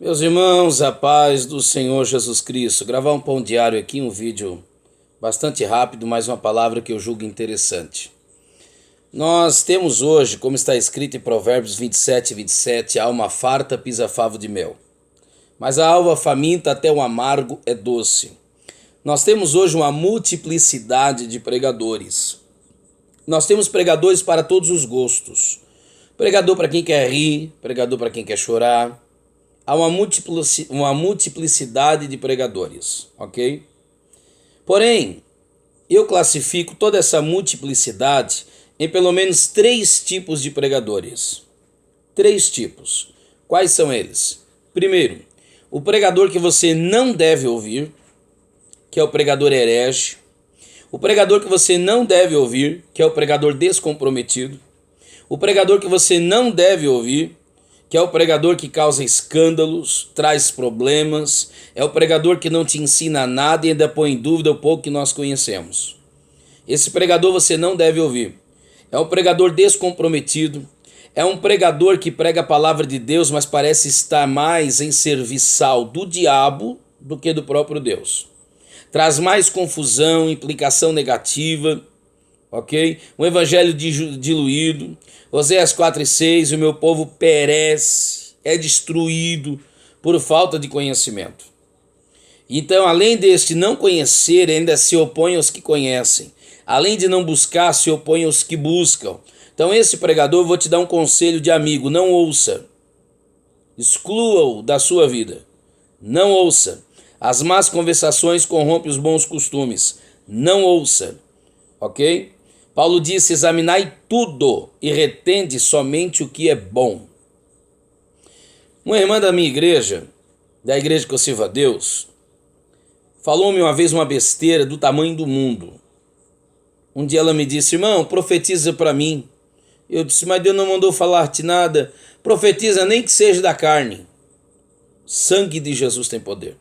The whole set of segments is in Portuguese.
Meus irmãos, a paz do Senhor Jesus Cristo. Gravar um pão diário aqui, um vídeo bastante rápido, mas uma palavra que eu julgo interessante. Nós temos hoje, como está escrito em Provérbios 27, a alma farta pisa favo de mel, mas a alma faminta até o amargo é doce. Nós temos hoje uma multiplicidade de pregadores. Nós temos pregadores para todos os gostos. Pregador para quem quer rir, pregador para quem quer chorar. Há uma multiplicidade de pregadores, ok? Porém, eu classifico toda essa multiplicidade em pelo menos 3 tipos de pregadores. 3 tipos. Quais são eles? Primeiro, o pregador que você não deve ouvir, que é o pregador herege. O pregador que você não deve ouvir, que é o pregador descomprometido. O pregador que você não deve ouvir, que é o pregador que causa escândalos, traz problemas, é o pregador que não te ensina nada e ainda põe em dúvida o pouco que nós conhecemos. Esse pregador você não deve ouvir. É um pregador descomprometido, é um pregador que prega a palavra de Deus, mas parece estar mais em serviçal do diabo do que do próprio Deus. Traz mais confusão, implicação negativa, ok? Um evangelho diluído. Oséias 4:6, o meu povo perece, é destruído por falta de conhecimento. Então, além deste não conhecer, ainda se opõe aos que conhecem. Além de não buscar, se opõe aos que buscam. Então, esse pregador, vou te dar um conselho de amigo, não ouça. Exclua-o da sua vida. Não ouça. As más conversações corrompem os bons costumes. Não ouça, ok? Paulo disse: examinai tudo e retende somente o que é bom. Uma irmã da minha igreja, da igreja que eu sirvo a Deus, falou-me uma vez uma besteira do tamanho do mundo. Um dia ela me disse: irmão, profetiza para mim. Eu disse: mas Deus não mandou falar-te nada. Profetiza nem que seja da carne. Sangue de Jesus tem poder.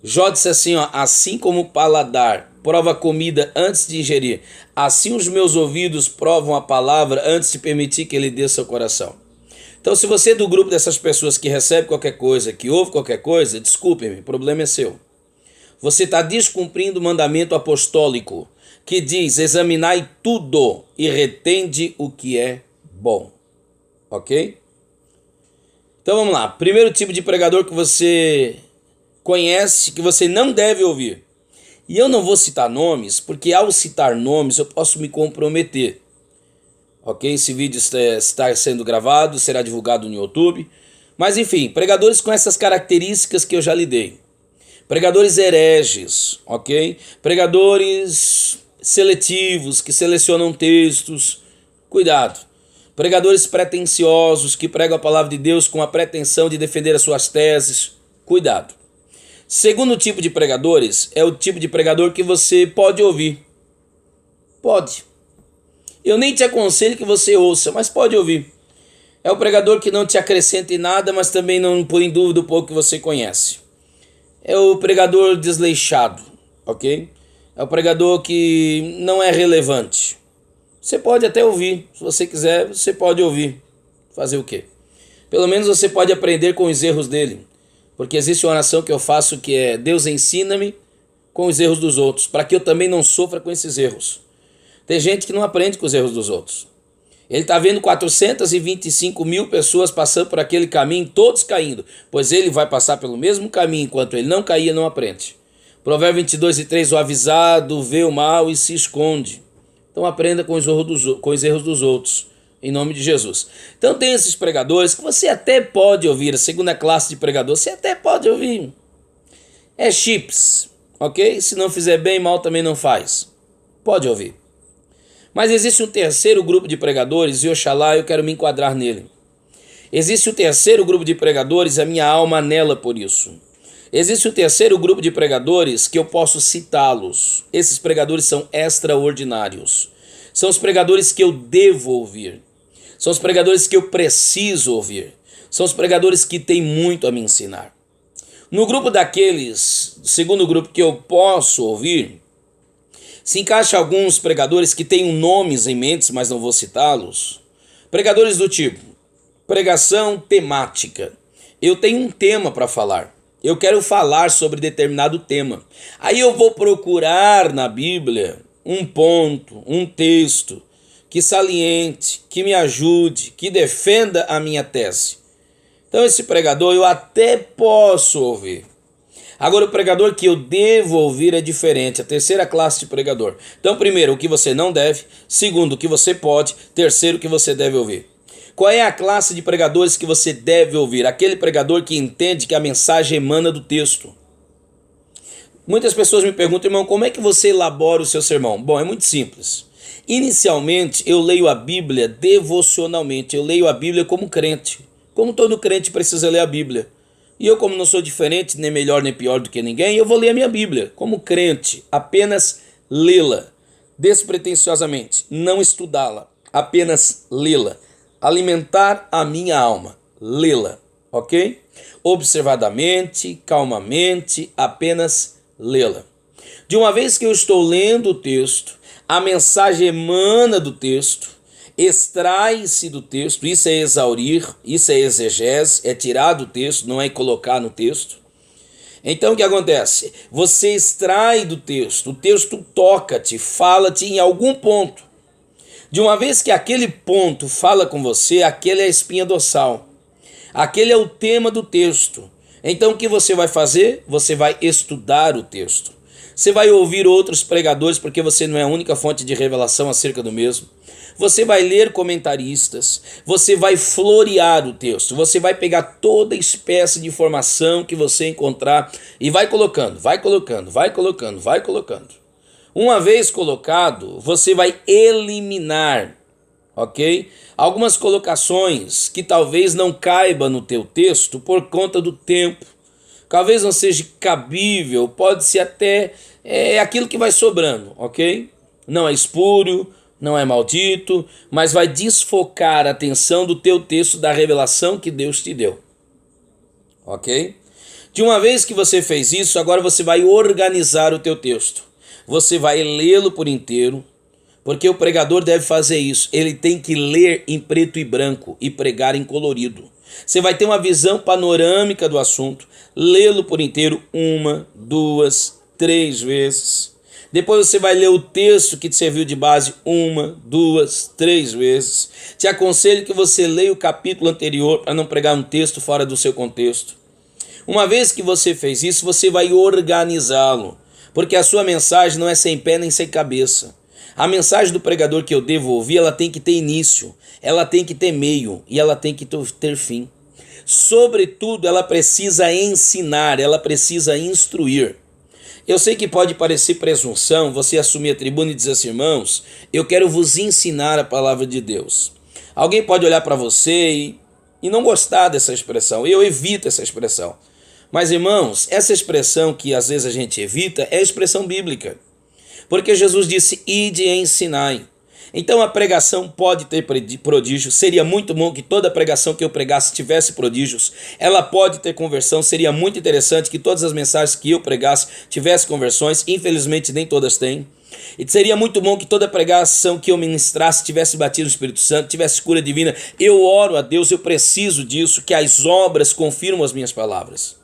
Jó disse assim, assim como o paladar prova a comida antes de ingerir, assim os meus ouvidos provam a palavra antes de permitir que ele desça ao coração. Então, se você é do grupo dessas pessoas que recebe qualquer coisa, que ouve qualquer coisa, desculpe-me, o problema é seu. Você está descumprindo o mandamento apostólico, que diz: examinai tudo e retende o que é bom. Ok? Então vamos lá. Primeiro tipo de pregador que você conhece, que você não deve ouvir. E eu não vou citar nomes, porque ao citar nomes eu posso me comprometer. Ok? Esse vídeo está sendo gravado, será divulgado no YouTube. Mas enfim, pregadores com essas características que eu já lhe dei. Pregadores hereges, ok? Pregadores seletivos, que selecionam textos. Cuidado. Pregadores pretensiosos, que pregam a palavra de Deus com a pretensão de defender as suas teses. Cuidado. Segundo tipo de pregadores é o tipo de pregador que você pode ouvir. Pode. Eu nem te aconselho que você ouça, mas pode ouvir. É o pregador que não te acrescenta em nada, mas também não põe em dúvida o pouco que você conhece. É o pregador desleixado, ok? É o pregador que não é relevante. Você pode até ouvir, se você quiser, você pode ouvir. Fazer o quê? Pelo menos você pode aprender com os erros dele. Porque existe uma oração que eu faço que é: Deus, ensina-me com os erros dos outros, para que eu também não sofra com esses erros. Tem gente que não aprende com os erros dos outros. Ele está vendo 425 mil pessoas passando por aquele caminho, todos caindo, pois ele vai passar pelo mesmo caminho. Enquanto ele não cair, não aprende. Provérbio 22:3, o avisado vê o mal e se esconde. Então aprenda com os erros dos outros, em nome de Jesus. Então tem esses pregadores que você até pode ouvir, a segunda classe de pregador, você até pode ouvir. É chips, ok? Se não fizer bem, mal também não faz. Pode ouvir. Mas existe um terceiro grupo de pregadores, e oxalá eu quero me enquadrar nele. Existe o terceiro grupo de pregadores, a minha alma anela por isso. Existe o terceiro grupo de pregadores que eu posso citá-los. Esses pregadores são extraordinários. São os pregadores que eu devo ouvir. São os pregadores que eu preciso ouvir. São os pregadores que têm muito a me ensinar. No grupo daqueles, segundo grupo que eu posso ouvir, se encaixa alguns pregadores que têm nomes em mente, mas não vou citá-los. Pregadores do tipo: pregação temática. eu tenho um tema para falar. Eu quero falar sobre determinado tema. Aí eu vou procurar na Bíblia um ponto, um texto que saliente, que me ajude, que defenda a minha tese. Então esse pregador eu até posso ouvir. Agora o pregador que eu devo ouvir é diferente, a terceira classe de pregador. Então primeiro, o que você não deve. Segundo, o que você pode. Terceiro, o que você deve ouvir. Qual é a classe de pregadores que você deve ouvir? Aquele pregador que entende que a mensagem emana do texto. Muitas pessoas me perguntam, irmão, como é que você elabora o seu sermão? Bom, é muito simples. Inicialmente, eu leio a Bíblia devocionalmente. Eu leio a Bíblia como crente. Como todo crente precisa ler a Bíblia. E eu, como não sou diferente, nem melhor nem pior do que ninguém, eu vou ler a minha Bíblia como crente. Apenas lê-la. Despretensiosamente. Não estudá-la. Apenas lê-la. Alimentar a minha alma. Lê-la. Ok? Observadamente, calmamente, apenas lê-la. De uma vez que eu estou lendo o texto, a mensagem emana do texto, extrai-se do texto, isso é exaurir, isso é exegese, é tirar do texto, não é colocar no texto. Então o que acontece? Você extrai do texto, o texto toca-te, fala-te em algum ponto. De uma vez que aquele ponto fala com você, aquele é a espinha dorsal. Aquele é o tema do texto. Então o que você vai fazer? Você vai estudar o texto. Você vai ouvir outros pregadores, porque você não é a única fonte de revelação acerca do mesmo. Você vai ler comentaristas, você vai florear o texto, você vai pegar toda espécie de informação que você encontrar e vai colocando, vai colocando, vai colocando, vai colocando. Uma vez colocado, você vai eliminar, ok? Algumas colocações que talvez não caibam no teu texto por conta do tempo. Talvez não seja cabível, pode ser até aquilo que vai sobrando, ok? Não é espúrio, não é maldito, mas vai desfocar a atenção do teu texto da revelação que Deus te deu, ok? De uma vez que você fez isso, agora você vai organizar o teu texto. Você vai lê-lo por inteiro, porque o pregador deve fazer isso. Ele tem que ler em preto e branco e pregar em colorido. Você vai ter uma visão panorâmica do assunto, lê-lo por inteiro 1, 2, 3 vezes. Depois você vai ler o texto que te serviu de base 1, 2, 3 vezes. Te aconselho que você leia o capítulo anterior para não pregar um texto fora do seu contexto. Uma vez que você fez isso, você vai organizá-lo, porque a sua mensagem não é sem pé nem sem cabeça. A mensagem do pregador que eu devo ouvir, ela tem que ter início, ela tem que ter meio e ela tem que ter fim. Sobretudo, ela precisa ensinar, ela precisa instruir. Eu sei que pode parecer presunção você assumir a tribuna e dizer assim, irmãos, eu quero vos ensinar a palavra de Deus. Alguém pode olhar para você e não gostar dessa expressão, eu evito essa expressão. Mas, irmãos, essa expressão que às vezes a gente evita é a expressão bíblica. Porque Jesus disse, ide e ensinai. Então a pregação pode ter prodígios, seria muito bom que toda pregação que eu pregasse tivesse prodígios. Ela pode ter conversão, seria muito interessante que todas as mensagens que eu pregasse tivessem conversões, infelizmente nem todas têm. E seria muito bom que toda pregação que eu ministrasse tivesse batido no Espírito Santo, tivesse cura divina. Eu oro a Deus, eu preciso disso, que as obras confirmam as minhas palavras.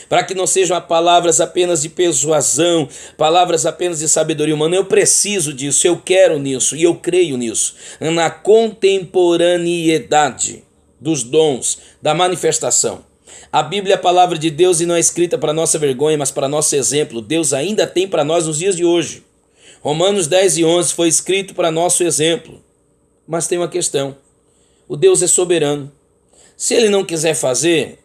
Para que não sejam palavras apenas de persuasão, palavras apenas de sabedoria humana. Eu preciso disso, eu quero nisso e eu creio nisso. Na contemporaneidade dos dons, da manifestação. A Bíblia é a palavra de Deus e não é escrita para nossa vergonha, mas para nosso exemplo. Deus ainda tem para nós nos dias de hoje. Romanos 10 e 11 foi escrito para nosso exemplo. Mas tem uma questão. O Deus é soberano. Se Ele não quiser fazer...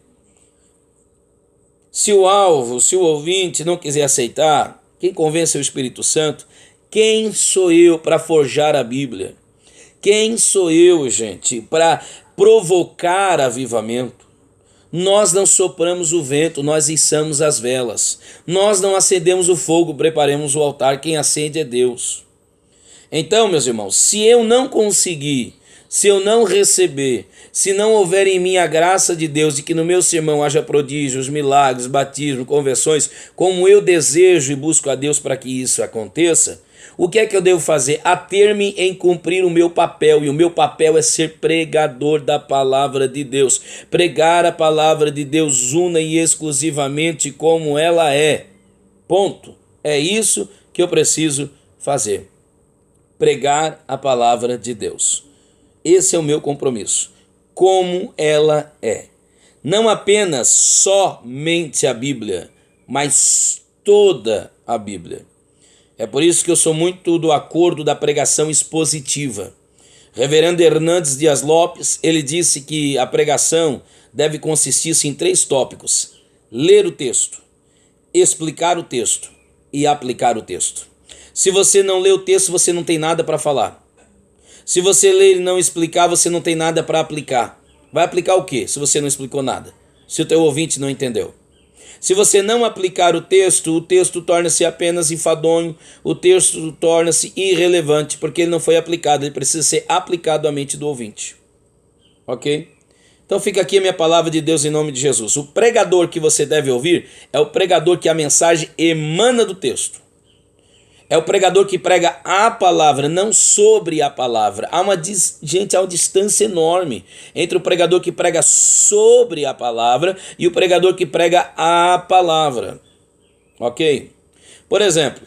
Se o alvo, se o ouvinte não quiser aceitar, quem convence é o Espírito Santo. Quem sou eu para forjar a Bíblia? Quem sou eu, gente, para provocar avivamento? Nós não sopramos o vento, nós içamos as velas. Nós não acendemos o fogo, preparemos o altar. Quem acende é Deus. Então, meus irmãos, se eu não conseguir, se eu não receber, se não houver em mim a graça de Deus e que no meu sermão haja prodígios, milagres, batismo, conversões, como eu desejo e busco a Deus para que isso aconteça, O que é que eu devo fazer? Ater-me em cumprir o meu papel, e o meu papel é ser pregador da palavra de Deus. Pregar a palavra de Deus una e exclusivamente como ela é. Ponto. É isso que eu preciso fazer. Pregar a palavra de Deus. Esse é o meu compromisso. Como ela é. Não apenas somente a Bíblia, mas toda a Bíblia. É por isso que eu sou muito do acordo da pregação expositiva. Reverendo Hernandes Dias Lopes, ele disse que a pregação deve consistir em 3 tópicos: ler o texto, explicar o texto e aplicar o texto. Se você não lê o texto, você não tem nada para falar. Se você ler e não explicar, você não tem nada para aplicar. Vai aplicar o quê se você não explicou nada? Se o teu ouvinte não entendeu? Se você não aplicar o texto torna-se apenas enfadonho, o texto torna-se irrelevante, porque ele não foi aplicado, ele precisa ser aplicado à mente do ouvinte. Ok? Então fica aqui a minha palavra de Deus em nome de Jesus. O pregador que você deve ouvir é o pregador que a mensagem emana do texto. É o pregador que prega a palavra, não sobre a palavra. Há uma distância enorme entre o pregador que prega sobre a palavra e o pregador que prega a palavra. Ok? Por exemplo,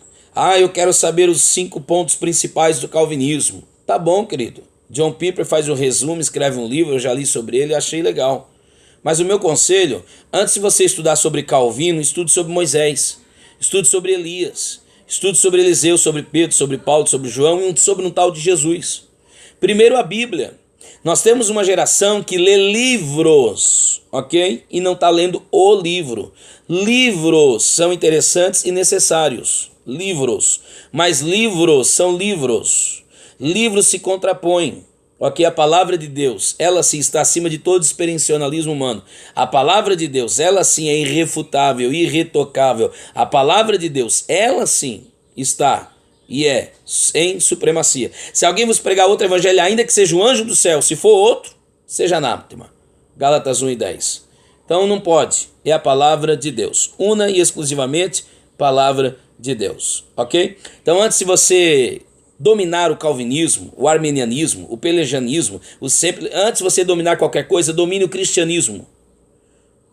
eu quero saber os 5 pontos principais do calvinismo. Tá bom, querido. John Piper faz um resumo, escreve um livro, eu já li sobre ele e achei legal. Mas o meu conselho, antes de você estudar sobre Calvino, estude sobre Moisés, estude sobre Elias, estude sobre Eliseu, sobre Pedro, sobre Paulo, sobre João e sobre um tal de Jesus. Primeiro a Bíblia. Nós temos uma geração que lê livros, ok? E não está lendo o livro. Livros são interessantes e necessários. Livros. Mas livros são livros. Livros se contrapõem. Ok? A palavra de Deus, ela sim está acima de todo experiencionalismo humano. A palavra de Deus, ela sim é irrefutável, irretocável. A palavra de Deus, ela sim está e é em supremacia. Se alguém vos pregar outro evangelho, ainda que seja um anjo do céu, se for outro, seja anátema. Gálatas 1:10. Então não pode, é a palavra de Deus. Una e exclusivamente palavra de Deus. Ok? Então antes de você dominar o calvinismo, o arminianismo, o pelagianismo, antes de você dominar qualquer coisa, domine o cristianismo.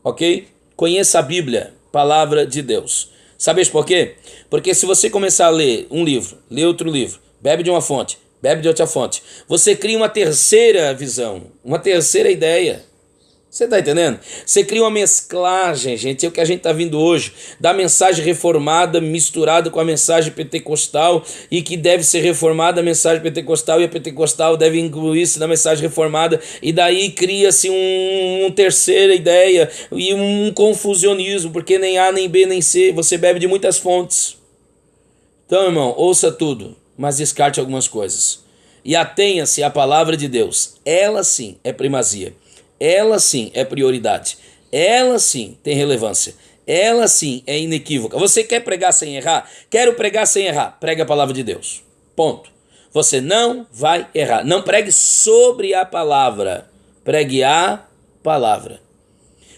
Ok? Conheça a Bíblia, palavra de Deus. Sabes por quê? Porque se você começar a ler um livro, ler outro livro, bebe de uma fonte, bebe de outra fonte, você cria uma terceira visão, uma terceira ideia. Você está entendendo? Você cria uma mesclagem, gente, é o que a gente está vindo hoje, da mensagem reformada misturada com a mensagem pentecostal, e que deve ser reformada a mensagem pentecostal, e a pentecostal deve incluir-se na mensagem reformada, e daí cria-se uma terceira ideia e um confusionismo, porque nem A, nem B, nem C, você bebe de muitas fontes. Então, irmão, ouça tudo, mas descarte algumas coisas. E atenha-se à palavra de Deus, ela sim é primazia. Ela sim é prioridade, ela sim tem relevância, ela sim é inequívoca. Você quer pregar sem errar? Quero pregar sem errar. Pregue a palavra de Deus. Ponto. Você não vai errar. Não pregue sobre a palavra, pregue a palavra.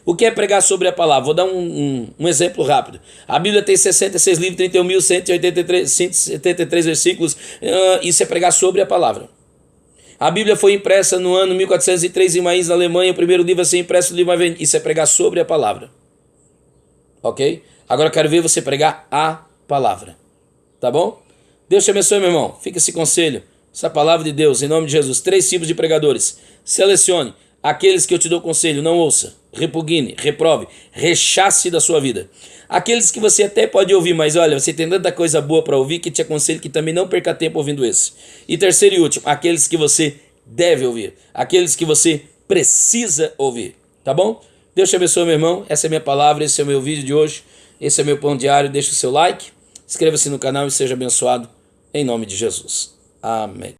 O que é pregar sobre a palavra? Vou dar um exemplo rápido. A Bíblia tem 66 livros, 31.173 versículos. Isso é pregar sobre a palavra. A Bíblia foi impressa no ano 1403 em Mainz, na Alemanha. O primeiro livro a ser impresso, o livro mais vendido. Isso é pregar sobre a palavra. Ok? Agora eu quero ver você pregar a palavra. Tá bom? Deus te abençoe, meu irmão. Fica esse conselho, essa palavra de Deus, em nome de Jesus. 3 tipos de pregadores. Selecione aqueles que eu te dou conselho. Não ouça, repugne, reprove, rechace da sua vida. Aqueles que você até pode ouvir, mas olha, você tem tanta coisa boa para ouvir que te aconselho que também não perca tempo ouvindo esse. E terceiro e último, aqueles que você deve ouvir, aqueles que você precisa ouvir, tá bom? Deus te abençoe, meu irmão. Essa é a minha palavra, esse é o meu vídeo de hoje, esse é o meu pão diário. Deixa o seu like, inscreva-se no canal e seja abençoado em nome de Jesus. Amém.